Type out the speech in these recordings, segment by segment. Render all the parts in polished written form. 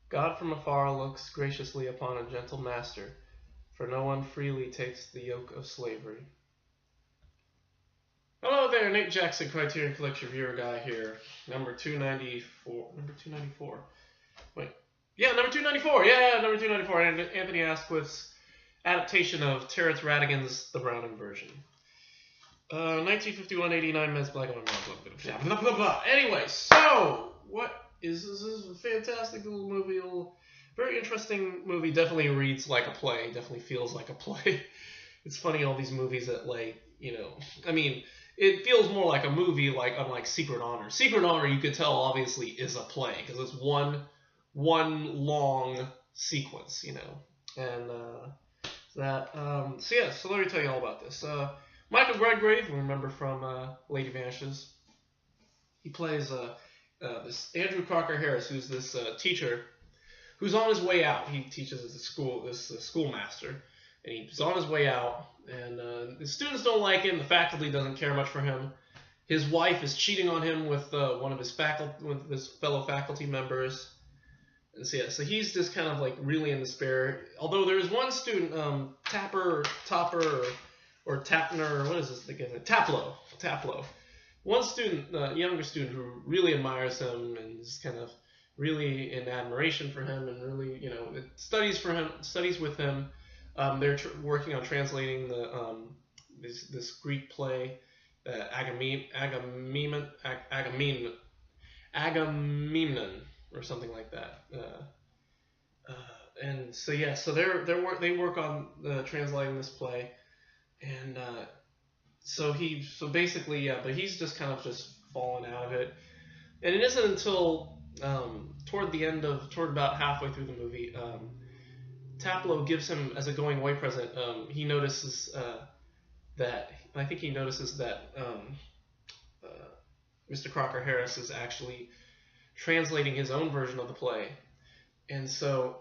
God from afar looks graciously upon a gentle master, for no one freely takes the yoke of slavery. Hello there, Nate Jackson, Criterion Collection Viewer Guy here. Number 294. Number 294. Wait. Yeah, number 294. Yeah, number 294. And Anthony Asquith's adaptation of Terrence Rattigan's The Browning version. 1951, 89 minutes, black and white. Blah, blah, blah. Anyway, so, what is this? This is a fantastic little movie. Very interesting movie. Definitely reads like a play. Definitely feels like a play. It's funny, all these movies that, like, you know, I mean, it feels more like a movie, like unlike Secret Honor. Secret Honor, you could tell, obviously, is a play because it's one long sequence, you know. And so let me tell you all about this. Michael Redgrave, remember from Lady Vanishes. He plays this Andrew Crocker Harris, who's this teacher who's on his way out. He teaches at the school, this schoolmaster, and he's on his way out. And the students don't like him. The faculty doesn't care much for him. His wife is cheating on him with one of his fellow faculty members. And so he's just kind of like really in despair. Although there is one student, Topper, or Tapner, what is this again? Taplow. One student, younger student, who really admires him and is kind of really in admiration for him, and really, you know, studies with him. They're working on translating the this Greek play, Agamemnon, or something like that. And so yeah, so they work on translating this play, and so basically, yeah, but he's just kind of just fallen out of it, and it isn't until toward about halfway through the movie. Taplow gives him, as a going away present, he notices that Mr. Crocker Harris is actually translating his own version of the play, and so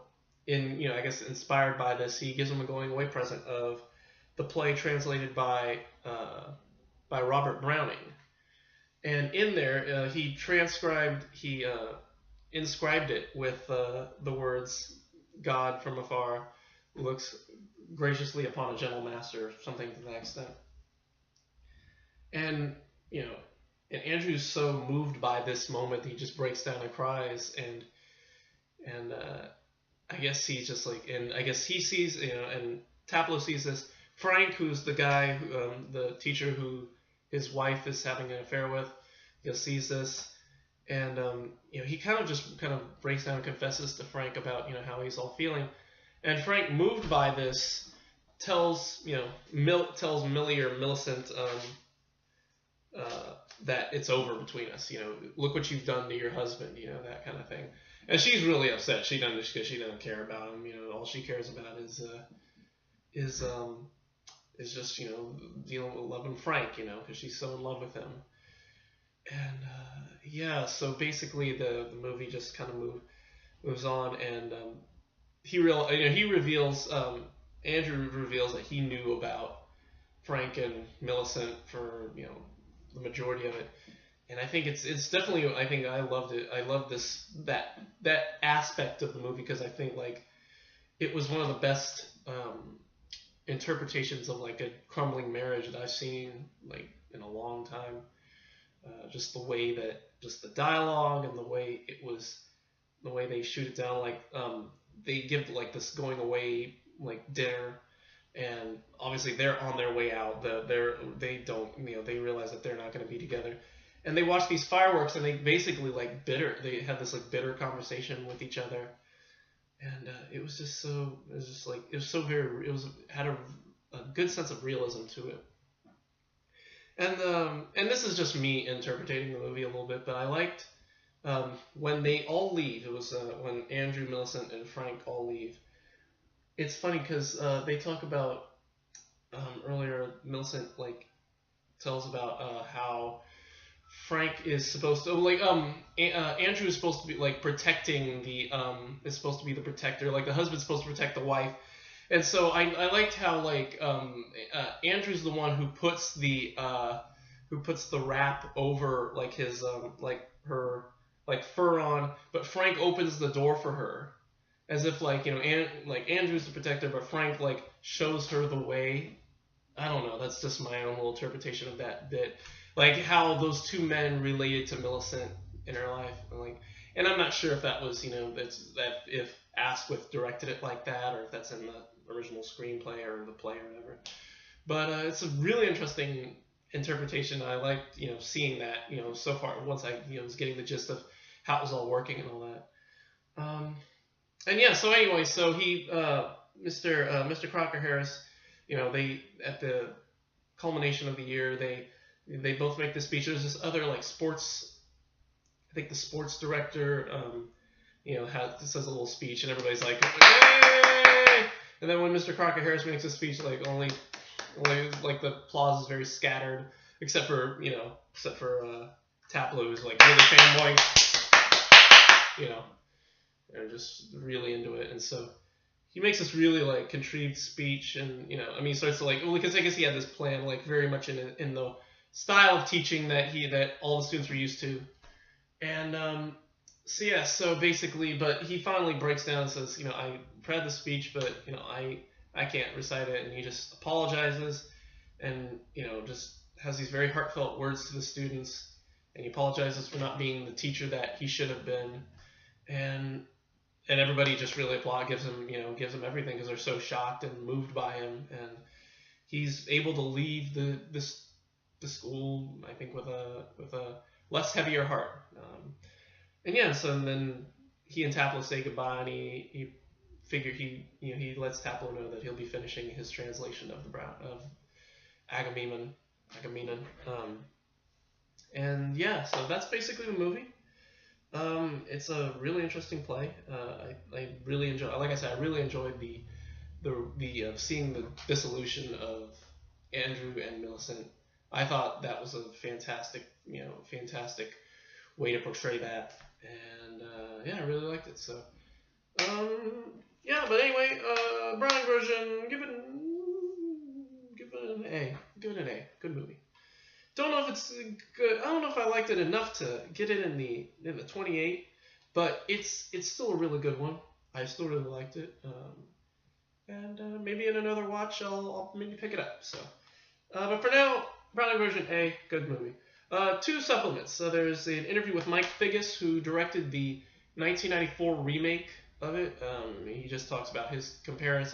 I guess inspired by this, he gives him a going away present of the play translated by Robert Browning, and in there he inscribed it with the words, God from afar looks graciously upon a gentle master, something to that extent. And, you know, and Andrew's so moved by this moment, he just breaks down and cries, and I guess he's just like, and I guess he sees, you know, and Taplow sees this. Frank, who's the guy, the teacher who his wife is having an affair with, sees this. And you know, he kind of breaks down and confesses to Frank about, you know, how he's all feeling, and Frank, moved by this, tells Millie or Millicent that it's over between us. You know, look what you've done to your husband. You know, that kind of thing. And she's really upset. She doesn't care about him. You know, all she cares about is just, you know, dealing with loving Frank. You know, because she's so in love with him. And yeah, so basically the movie just kind of moves on, and Andrew reveals that he knew about Frank and Millicent for, you know, the majority of it, and I think it's definitely, I think I loved it. I love that aspect of the movie because I think, like, it was one of the best interpretations of, like, a crumbling marriage that I've seen, like, in a long time. Just the way just the dialogue and the way they shoot it down, like they give, like, this going away, like, dinner, and obviously they're on their way out. They realize that they're not going to be together, and they watch these fireworks, and they basically, like, they have this, like, bitter conversation with each other, and it had a good sense of realism to it. And this is just me interpreting the movie a little bit, but I liked when they all leave. It was when Andrew, Millicent, and Frank all leave. It's funny because they talk about earlier. Millicent, like, tells about how Frank is supposed to, like, Andrew is supposed to be, like, protecting is supposed to be the protector. Like, the husband's supposed to protect the wife. And so I liked how, like, Andrew's the one who puts the wrap over, like, his her like fur on, but Frank opens the door for her, as if like like Andrew's the protector, but Frank like shows her the way. I don't know. That's just my own little interpretation of that bit, like how those two men related to Millicent in her life, and I'm not sure if that was that if Asquith directed it like that, or if that's in the original screenplay or the play or whatever. But it's a really interesting interpretation. I liked seeing that so far once I was getting the gist of how it was all working and all that. And yeah, so anyway, so he Mr. Crocker Harris, they at the culmination of the year they both make this speech. There's this other like sports. I think the sports director says a little speech and everybody's like, yay! And then when Mr. Crocker Harris makes a speech, like only like the applause is very scattered, except for Taplow, who's like really fanboy, they're just really into it. And so he makes this really like contrived speech, and he starts to because I guess he had this plan like very much in the style of teaching that all the students were used to. And so basically, but he finally breaks down and says, I read the speech, but I can't recite it, and he just apologizes, and just has these very heartfelt words to the students, and he apologizes for not being the teacher that he should have been, and everybody just really gives him everything because they're so shocked and moved by him, and he's able to leave the school, I think, with a less heavier heart. And then he and Taplow say goodbye, and he lets Taplow know that he'll be finishing his translation of Agamemnon. And yeah, so that's basically the movie. It's a really interesting play. I really enjoy. Like I said, I really enjoyed the seeing the dissolution of Andrew and Millicent. I thought that was a fantastic way to portray that, and I really liked it. So, but anyway, Browning version, give it an A. Give it an A. Good movie. Don't know if it's good. I don't know if I liked it enough to get it in the 28, but it's still a really good one. I still really liked it, and maybe in another watch I'll maybe pick it up. So, but for now, Browning version A, good movie. Two supplements. So there's an interview with Mike Figgis, who directed the 1994 remake of it. He just talks about his comparing the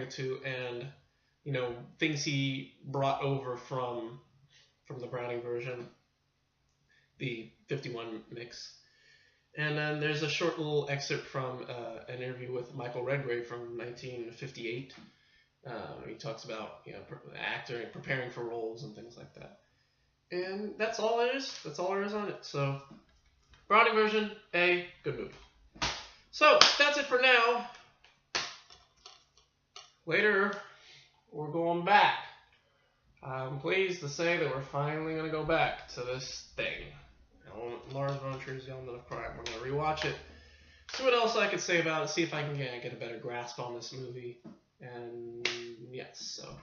two, and things he brought over from the Browning version, the 51 mix. And then there's a short little excerpt from an interview with Michael Redgrave from 1958. He talks about acting, preparing for roles and things like that. And that's all it is. That's all there is on it. So, Browning version, A, good movie. So, that's it for now. Later, we're going back. I'm pleased to say that we're finally going to go back to this thing. Lars von Trier's Young Little Crime. We're going to rewatch it. See what else I could say about it. See if I can get a better grasp on this movie. And yes, so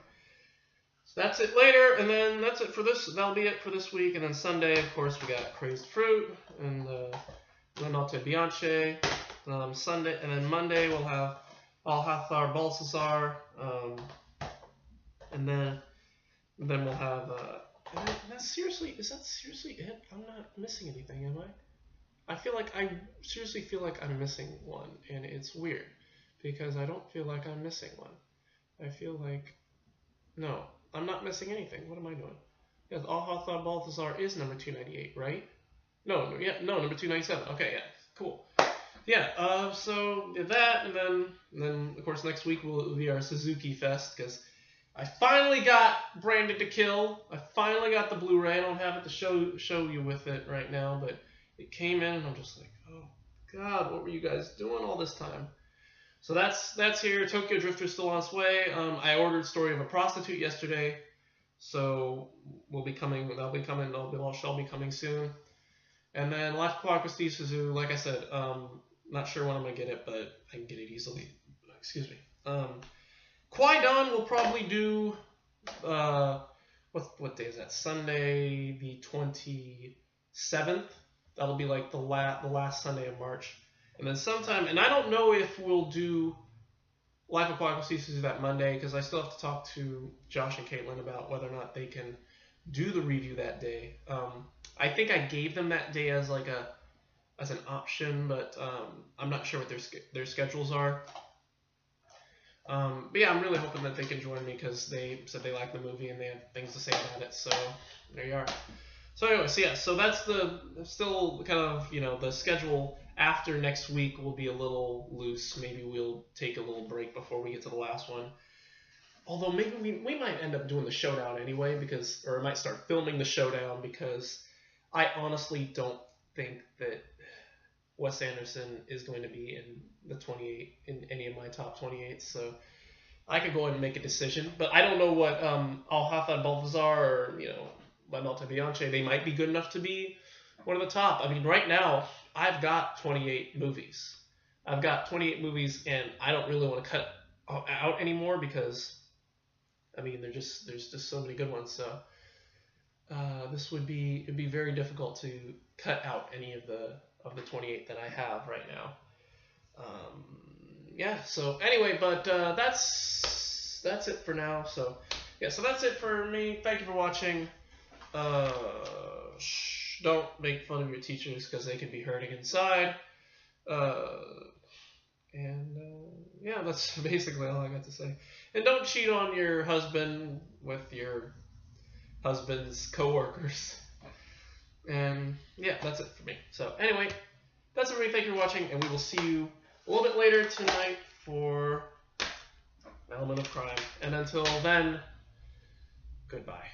that's it later, and then that's it for this. That'll be it for this week. And then Sunday, of course, we got Crazed Fruit and La Notte Bianche. Sunday, and then Monday we'll have Alhathar Balthazar, and then we'll have. Is that seriously it? I'm not missing anything, am I? I seriously feel like I'm missing one, and it's weird. Because I don't feel like I'm missing one. I feel like... No, I'm not missing anything. What am I doing? Yeah, Alhathar Balthazar is number 298, right? No, number 297. Okay, yeah, cool. Yeah, so did that, and then of course next week will be our Suzuki Fest, because I finally got Branded to Kill. I finally got the Blu-ray. I don't have it to show you with it right now, but it came in, and I'm just like, oh God, what were you guys doing all this time? So that's here. Tokyo Drifter's still on its way. I ordered Story of a Prostitute yesterday, so they'll be coming soon. And then Life of Clock with Steve Suzu, like I said, not sure when I'm gonna get it, but I can get it easily. Excuse me. Qui-Gon will probably do what day is that? Sunday the 22nd. 7th. That'll be like the last Sunday of March. And then sometime, and I don't know if we'll do Life Aquatic Seasons that Monday, because I still have to talk to Josh and Caitlin about whether or not they can do the review that day. I think I gave them that day as like as an option, but I'm not sure what their schedules are. But yeah, I'm really hoping that they can join me because they said they like the movie and they have things to say about it. So there you are. So anyway, so that's still kind of, the schedule after next week will be a little loose. Maybe we'll take a little break before we get to the last one. Although maybe we might end up doing the showdown anyway, or I might start filming the showdown, because I honestly don't think that Wes Anderson is going to be in the 28 in any of my top 28. So I could go ahead and make a decision, but I don't know what Al-Haffad Balthazar or La Malta Bianche, they might be good enough to be one of the top. I mean, right now I've got 28 movies. I've got 28 movies, and I don't really want to cut out anymore because I mean there's just so many good ones. So it'd be very difficult to cut out any of the 28 that I have right now. Yeah. So anyway, but that's it for now. So yeah. So that's it for me. Thank you for watching. Don't make fun of your teachers because they can be hurting inside. Yeah, that's basically all I got to say. And don't cheat on your husband with your husband's coworkers. And yeah, that's it for me. So anyway, that's it for me. Thank you for watching, and we will see you a little bit later tonight for Element of Crime. And until then, goodbye.